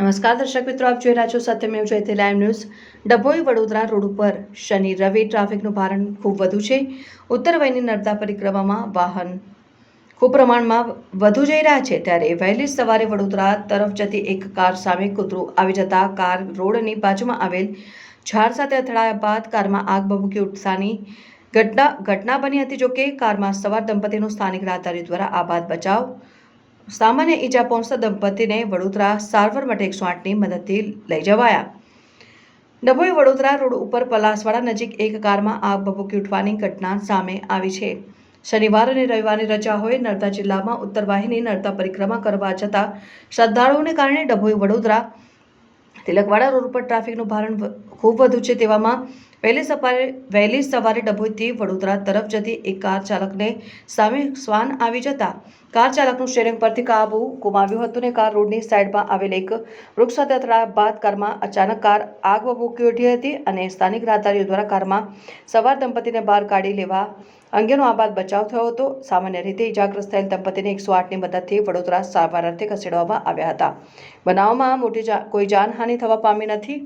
નમસ્કાર દર્શક મિત્રો, આપ જોઈ રહ્યા છો Satyamev Jayate live news. Dabhoi Vadodara road ઉપર શનિ રવિ ટ્રાફિકનું ભારણ ખૂબ વધુ છે। ઉત્તર વયની નર્મદા પરિક્રમામાં વાહન ખૂબ પ્રમાણમાં વધુ જઈ રહ્યા છે, ત્યારે વહેલી સવારે વડોદરા તરફ જતી એક કાર સામે કૂતરું આવી જતા કાર રોડની બાજુમાં આવેલ ઝાડ સાથે અથડાયા બાદ કારમાં આગ ભભૂકી ઉઠતાની ઘટના બની હતી। જોકે કારમાં સવાર દંપતીનો સ્થાનિક રાહદારીઓ દ્વારા આબાદ બચાવ, સામાન્ય ઈજા પહોંચતા દંપતીને વડોદરા સારવાર માટે 108ની મદદથી લઈ જવાયા। ડભોઈ વડોદરા રોડ ઉપર પલાસવાડા નજીક એક કારમાં આગ ભભૂકી ઉઠવાની ઘટના સામે આવી છે। શનિવાર અને રવિવારની રજા હોય નર્મદા જિલ્લામાં ઉત્તર વાહિની નર્મદા પરિક્રમા કરવા જતા શ્રદ્ધાળુઓને કારણે ડભોઈ વડોદરા તિલકવાડા રોડ ઉપર ટ્રાફિકનું ભારણ ખૂબ વધુ છે। તેવામાં વહેલી સવારે ડભોઈથી વડોદરા તરફ જતી એક કાર ચાલકને સામે શ્વાન આવી જતા કાર ચાલકનું સ્ટીયરિંગ પરથી કાબુ ગુમાવ્યું હતું અને કાર રોડની સાઈડમાં આવેલ એક વૃક્ષ સાથે અથડાયા બાદ કારમાં અચાનક કાર આગ ભભૂકી ઉઠી હતી અને સ્થાનિક રાહદારીઓ દ્વારા કારમાં સવાર દંપતીને બહાર કાઢી લેવા અંગેનો આબાદ બચાવ થયો હતો। સામાન્ય રીતે ઇજાગ્રસ્ત થયેલ દંપતીને 108ની મદદથી વડોદરા સારવાર અર્થે ખસેડવામાં આવ્યા હતા। બનાવમાં કોઈ જાનહાનિ થવા પામી નથી।